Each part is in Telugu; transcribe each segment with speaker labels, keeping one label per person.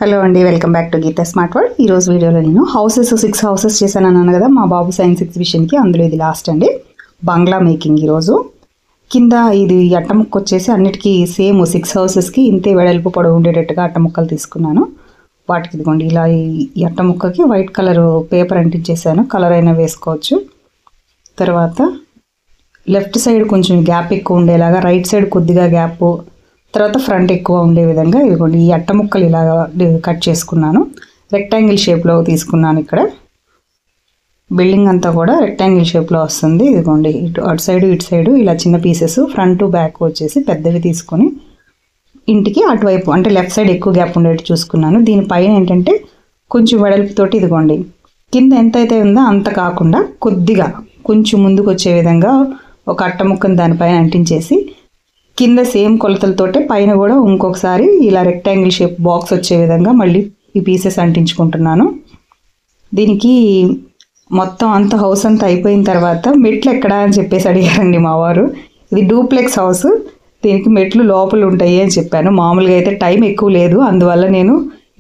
Speaker 1: హలో అండి, welcome back to Geeta smart world. ఈ రోజు వీడియోలో నేను 6 హౌసెస్ చేశాను అన్నాను కదా మా బాబు సైన్స్ ఎగ్జిబిషన్కి. అందులో ఇది లాస్ట్ అండి, బంగ్లా మేకింగ్. ఈరోజు కింద ఇది అట్టముక్క వచ్చేసి అన్నిటికీ సేమ్ 6 హౌసెస్కి ఇంతే వెడల్పు పొడవు ఉండేటట్టుగా అట్టముక్కలు తీసుకున్నాను. వాటికి ఇదిగోండి ఇలా ఈ అట్టముక్కకి వైట్ కలర్ పేపర్ అంటించేసాను. కలర్ అయినా వేసుకోవచ్చు. తర్వాత లెఫ్ట్ సైడ్ కొంచెం గ్యాప్ ఎక్కువ ఉండేలాగా, రైట్ సైడ్ కొద్దిగా గ్యాప్, తర్వాత ఫ్రంట్ ఎక్కువ ఉండే విధంగా ఇదిగోండి ఈ అట్ట ముక్కలు ఇలాగా కట్ చేసుకున్నాను. రెక్టాంగిల్ షేప్లో తీసుకున్నాను. ఇక్కడ బిల్డింగ్ అంతా కూడా రెక్టాంగిల్ షేప్లో వస్తుంది. ఇదిగోండి అటు సైడు ఇటు సైడు ఇలా చిన్న పీసెస్, ఫ్రంట్ బ్యాక్ వచ్చేసి పెద్దవి తీసుకొని ఇంటికి అటువైపు అంటే లెఫ్ట్ సైడ్ ఎక్కువ గ్యాప్ ఉండేట్టు చూసుకున్నాను. దీనిపైన ఏంటంటే కొంచెం వెడల్పుతోటి ఇదిగోండి కింద ఎంతైతే ఉందో అంత కాకుండా కొద్దిగా కొంచెం ముందుకు వచ్చే విధంగా ఒక అట్ట ముక్కను దానిపైన అంటించేసి కింద సేమ్ కొలతలతోటే పైన కూడా ఇంకొకసారి ఇలా రెక్టాంగిల్ షేప్ బాక్స్ వచ్చే విధంగా మళ్ళీ ఈ పీసెస్ అంటించుకుంటున్నాను. దీనికి మొత్తం అంత హౌస్ అంతా అయిపోయిన తర్వాత మెట్లు ఎక్కడా అని చెప్పేసి అడిగారండి మా వారు. ఇది డూప్లెక్స్ హౌస్, దీనికి మెట్లు లోపల ఉంటాయి అని చెప్పాను. మామూలుగా అయితే టైం ఎక్కువ లేదు, అందువల్ల నేను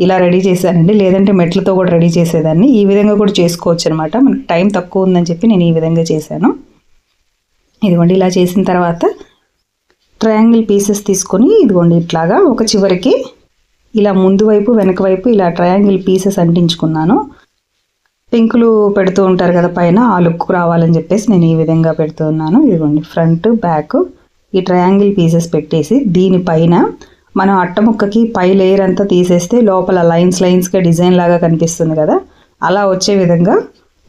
Speaker 1: ఇలా రెడీ చేశానండి. లేదంటే మెట్లతో కూడా రెడీ చేసేదాన్ని. ఈ విధంగా కూడా చేసుకోవచ్చు అనమాట. మనకి టైం తక్కువ ఉందని చెప్పి నేను ఈ విధంగా చేశాను. ఇదిగోండి ఇలా చేసిన తర్వాత ట్రయాంగిల్ పీసెస్ తీసుకొని ఇదిగోండి ఇట్లాగా ఒక చివరికి ఇలా ముందు వైపు వెనక వైపు ఇలా ట్రయాంగిల్ పీసెస్ అంటించుకున్నాను. పింకులు పెడుతూ ఉంటారు కదా పైన, ఆ లుక్ రావాలని చెప్పేసి నేను ఈ విధంగా పెడుతున్నాను. ఇదిగోండి ఫ్రంట్ బ్యాక్ ఈ ట్రయాంగిల్ పీసెస్ పెట్టేసి దీనిపైన మనం అట్టముక్కకి పై లేయర్ అంతా తీసేస్తే లోపల లైన్స్గా డిజైన్ లాగా కనిపిస్తుంది కదా, అలా వచ్చే విధంగా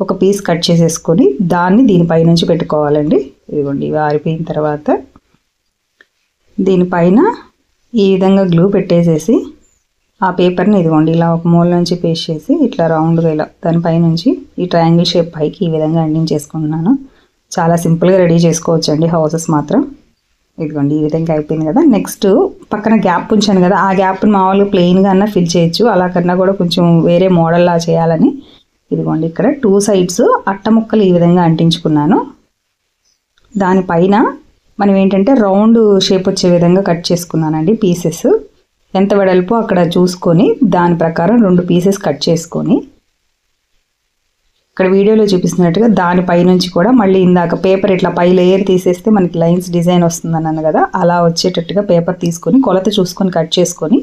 Speaker 1: ఒక పీస్ కట్ చేసేసుకొని దాన్ని దీనిపై నుంచి పెట్టుకోవాలండి. ఇదిగోండి ఇవి ఆరిపోయిన తర్వాత దీనిపైన ఈ విధంగా గ్లూ పెట్టేసేసి ఆ పేపర్ని ఇదిగోండి ఇలా ఒక మూల నుంచి పేస్ట్ చేసి ఇట్లా రౌండ్గా ఇలా దానిపై నుంచి ఈ ట్రయాంగిల్ షేప్ పైకి ఈ విధంగా అంటించేసుకుంటున్నాను. చాలా సింపుల్గా రెడీ చేసుకోవచ్చు అండి హౌసెస్ మాత్రం. ఇదిగోండి ఈ విధంగా అయిపోయింది కదా. నెక్స్ట్ పక్కన గ్యాప్ ఉంచాను కదా, ఆ గ్యాప్ని మామూలుగా ప్లెయిన్గా అన్నా ఫిల్ చేయొచ్చు. అలా కన్నా కూడా కొంచెం వేరే మోడల్లా చేయాలని ఇదిగోండి ఇక్కడ 2 సైడ్స్ అట్ట ముక్కలు ఈ విధంగా అంటించుకున్నాను. దానిపైన మనం ఏంటంటే రౌండ్ షేప్ వచ్చే విధంగా కట్ చేసుకున్నానండి పీసెస్. ఎంత వెడల్పో అక్కడ చూసుకొని దాని ప్రకారం 2 పీసెస్ కట్ చేసుకొని ఇక్కడ వీడియోలో చూపిస్తున్నట్టుగా దానిపై నుంచి కూడా మళ్ళీ ఇందాక పేపర్ ఇట్లా పై లేయర్ తీసేస్తే మనకి లైన్స్ డిజైన్ వస్తుంది అన్నాను కదా, అలా వచ్చేటట్టుగా పేపర్ తీసుకొని కొలత చూసుకొని కట్ చేసుకొని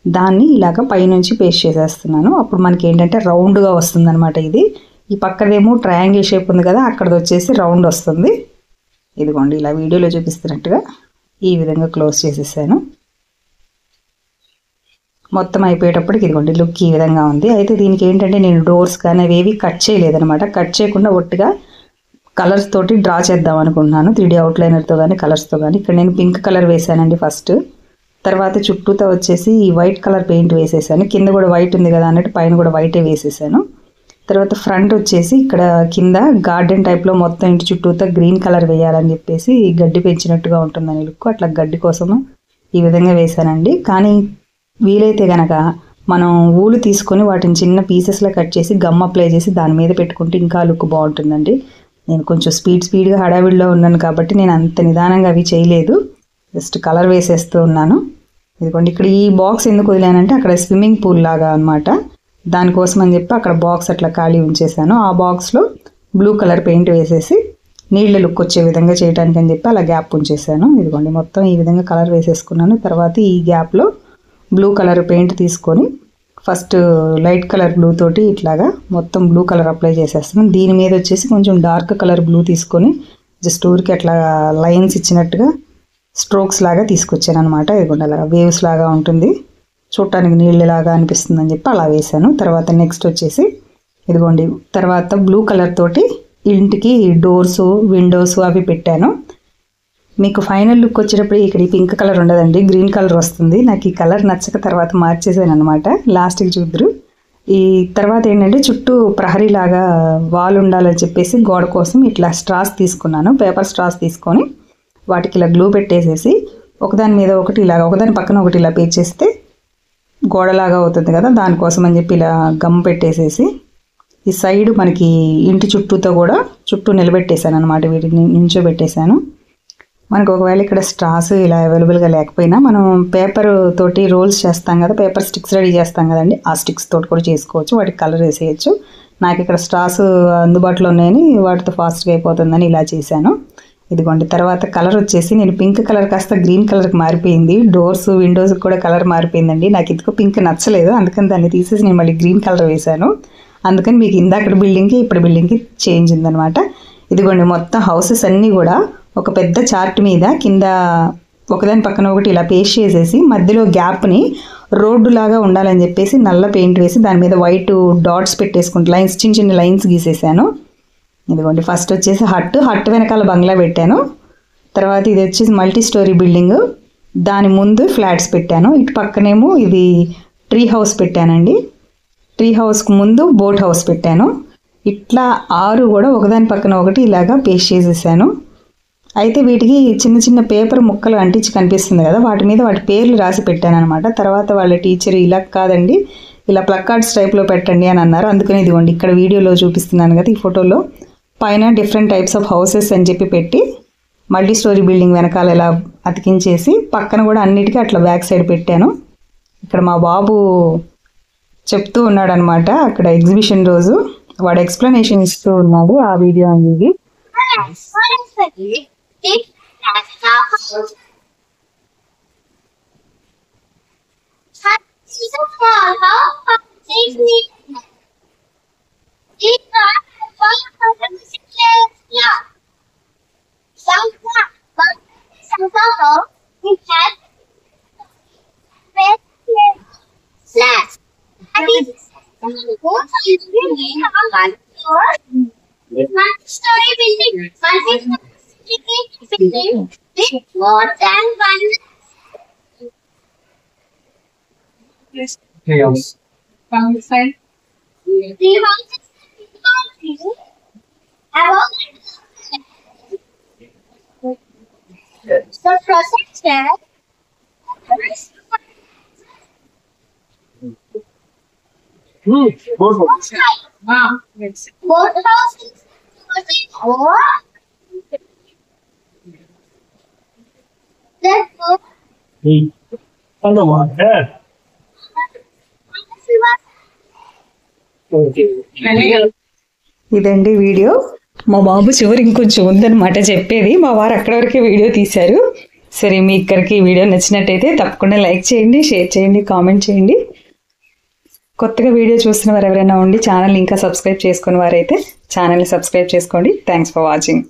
Speaker 1: దాన్ని ఇలాగ పైనుంచి పేస్ట్ చేసేస్తున్నాను. అప్పుడు మనకి ఏంటంటే రౌండ్గా వస్తుంది అనమాట. ఇది ఈ పక్కదేమో ట్రయాంగిల్ షేప్ ఉంది కదా, అక్కడది వచ్చేసి రౌండ్ వస్తుంది. ఇదిగోండి ఇలా వీడియోలో చూపిస్తున్నట్టుగా ఈ విధంగా క్లోజ్ చేసేసాను. మొత్తం అయిపోయేటప్పటికి ఇదిగోండి లుక్ ఈ విధంగా ఉంది. అయితే దీనికి ఏంటంటే నేను డోర్స్ కానీ అవేవి కట్ చేయలేదనమాట. కట్ చేయకుండా ఒట్టిగా కలర్స్ తోటి డ్రా చేద్దాం అనుకుంటున్నాను. 3D అవుట్లైనర్తో కానీ కలర్స్తో కానీ. ఇక్కడ నేను పింక్ కలర్ వేసానండి ఫస్ట్. తర్వాత చుట్టూతో వచ్చేసి ఈ వైట్ కలర్ పెయింట్ వేసేసాను. కింద కూడా వైట్ ఉంది కదా అన్నట్టు పైన కూడా వైటే వేసేసాను. తర్వాత ఫ్రంట్ వచ్చేసి ఇక్కడ కింద గార్డెన్ టైప్లో మొత్తం ఇంటి చుట్టూతో గ్రీన్ కలర్ వేయాలని చెప్పేసి గడ్డి పెంచినట్టుగా ఉంటుందని లుక్, అట్లా గడ్డి కోసము ఈ విధంగా వేసానండి. కానీ వీలైతే కనుక మనం ఊలు తీసుకొని వాటిని చిన్న పీసెస్లో కట్ చేసి గమ్ అప్లై చేసి దాని మీద పెట్టుకుంటే ఇంకా లుక్ బాగుంటుందండి. నేను కొంచెం స్పీడ్గా హడావిడిలో ఉన్నాను కాబట్టి నేను అంత నిదానంగా అవి చేయలేదు, జస్ట్ కలర్ వేసేస్తూ ఉన్నాను. ఇదిగోండి ఇక్కడ ఈ బాక్స్ ఎందుకు వదిలానంటే అక్కడ స్విమ్మింగ్ పూల్ లాగా అనమాట, దానికోసం అని చెప్పి అక్కడ బాక్స్ అట్లా ఖాళీ ఉంచేసాను. ఆ బాక్స్లో బ్లూ కలర్ పెయింట్ వేసేసి నీళ్ళ లుక్ వచ్చే విధంగా చేయడానికి అని చెప్పి అలా గ్యాప్ ఉంచేసాను. ఇదిగోండి మొత్తం ఈ విధంగా కలర్ వేసేసుకున్నాను. తర్వాత ఈ గ్యాప్లో బ్లూ కలర్ పెయింట్ తీసుకొని ఫస్ట్ లైట్ కలర్ బ్లూ తోటి ఇట్లాగా మొత్తం బ్లూ కలర్ అప్లై చేసేస్తున్నాను. దీని మీద వచ్చేసి కొంచెం డార్క్ కలర్ బ్లూ తీసుకొని జస్ట్ ఊరికి అట్లా లైన్స్ ఇచ్చినట్టుగా స్ట్రోక్స్ లాగా తీసుకొచ్చాను అనమాట. ఇదిగోండి అలా వేవ్స్ లాగా ఉంటుంది, చూడటానికి నీళ్ళలాగా అనిపిస్తుంది అని చెప్పి అలా వేసాను. తర్వాత నెక్స్ట్ వచ్చేసి ఇదిగోండి తర్వాత బ్లూ కలర్ తోటి ఇంటికి డోర్స్ విండోస్ అవి పెట్టాను. మీకు ఫైనల్ లుక్ వచ్చేటప్పుడు ఇక్కడ ఈ పింక్ కలర్ ఉండదండి, గ్రీన్ కలర్ వస్తుంది. నాకు ఈ కలర్ నచ్చక తర్వాత మార్చేసాను అనమాట. లాస్ట్కి చూద్దరు. ఈ తర్వాత ఏంటంటే చుట్టూ ప్రహరీ లాగా వాల్ ఉండాలని చెప్పేసి గోడ కోసం ఇట్లా స్ట్రాస్ తీసుకున్నాను. పేపర్ స్ట్రాస్ తీసుకొని వాటికి ఇలా గ్లూ పెట్టేసేసి ఒకదాని మీద ఒకటి ఇలాగా ఒకదాని పక్కన ఒకటి ఇలా పేర్చేస్తే గోడలాగా అవుతుంది కదా, దానికోసం అని చెప్పి ఇలా గమ్ పెట్టేసేసి ఈ సైడ్ మనకి ఇంటి చుట్టూతో కూడా చుట్టూ నిలబెట్టేశాను అనమాట. వీటిని నించోబెట్టేశాను. మనకు ఒకవేళ ఇక్కడ స్ట్రాస్ ఇలా అవైలబుల్గా లేకపోయినా మనం పేపర్ తోటి రోల్స్ చేస్తాం కదా, పేపర్ స్టిక్స్ రెడీ చేస్తాం కదండి, ఆ స్టిక్స్ తోటి కూడా చేసుకోవచ్చు. వాటికి కలర్ వేసేయచ్చు. నాకు ఇక్కడ స్ట్రాస్ అందుబాటులో ఉన్నాయని వాటితో ఫాస్ట్గా అయిపోతుందని ఇలా చేశాను. ఇదిగోండి. తర్వాత కలర్ వచ్చేసి నేను పింక్ కలర్ కాస్త గ్రీన్ కలర్కి మారిపోయింది. డోర్స్ విండోస్ కూడా కలర్ మారిపోయిందండి. నాకు ఎందుకో పింక్ నచ్చలేదు, అందుకని దాన్ని తీసేసి నేను మళ్ళీ గ్రీన్ కలర్ వేశాను. అందుకని మీకు ఇందాక బిల్డింగ్కి ఇప్పుడు బిల్డింగ్కి చేంజ్ ఉందనమాట. ఇదిగోండి, మొత్తం హౌసెస్ అన్నీ కూడా ఒక పెద్ద చార్ట్ మీద కింద ఒకదాని పక్కన ఒకటి ఇలా పేస్ట్ చేసేసి మధ్యలో గ్యాప్ని రోడ్డు లాగా ఉండాలని చెప్పేసి నల్ల పెయింట్ వేసి దాని మీద వైట్ డాట్స్ పెట్టేసుకుంటూ లైన్స్, చిన్న చిన్న లైన్స్ గీసేసాను. ఇదిగోండి, ఫస్ట్ వచ్చేసి హట్ వెనకాల బంగ్లా పెట్టాను. తర్వాత ఇది వచ్చేసి మల్టీ స్టోరీ బిల్డింగ్, దాని ముందు ఫ్లాట్స్ పెట్టాను. ఇటు పక్కనేమో ఇది ట్రీ హౌస్ పెట్టానండి. ట్రీ హౌస్కి ముందు బోట్ హౌస్ పెట్టాను. ఇట్లా 6 కూడా ఒకదాని పక్కన ఒకటి ఇలాగా పేస్ట్ చేసేసాను. అయితే వీటికి చిన్న చిన్న పేపర్ ముక్కలు అంటించి కనిపిస్తుంది కదా, వాటి మీద వాటి పేర్లు రాసి పెట్టాను అనమాట. తర్వాత వాళ్ళ టీచర్ ఇలా కాదండి, ఇలా ప్లక్కార్డ్స్ టైప్లో పెట్టండి అని అన్నారు. అందుకని ఇదిగోండి ఇక్కడ వీడియోలో చూపిస్తున్నాను కదా, ఈ ఫోటోలో పైన డిఫరెంట్ టైప్స్ ఆఫ్ హౌసెస్ అని చెప్పి పెట్టి మల్టీ స్టోరీ బిల్డింగ్ వెనకాల ఇలా అతికించేసి పక్కన కూడా అన్నిటికీ అట్లా బ్యాక్ సైడ్ పెట్టాను. ఇక్కడ మా బాబు చెప్తూ ఉన్నాడు అనమాట, అక్కడ ఎగ్జిబిషన్ రోజు వాడు ఎక్స్ప్లెనేషన్ ఇస్తూ ఉన్నాడు. ఆ వీడియో అనేది
Speaker 2: story building, building with more than one
Speaker 3: chaos.
Speaker 2: side. Three houses about the processor.
Speaker 3: Both
Speaker 2: Both houses or that both
Speaker 1: ఇదండి వీడియో. మా బాబు చివరి ఇంకొంచెం ఉందన్నమాట చెప్పేది, మా వారు అక్కడ వరకే వీడియో తీశారు. సరే, మీ ఇక్కడికి వీడియో నచ్చినట్టయితే తప్పకుండా లైక్ చేయండి, షేర్ చేయండి, కామెంట్ చేయండి. కొత్తగా వీడియో చూస్తున్న వారు ఎవరైనా ఉండి ఛానల్ ఇంకా సబ్స్క్రైబ్ చేసుకున్న వారైతే ఛానల్ని సబ్స్క్రైబ్ చేసుకోండి. Thanks for watching.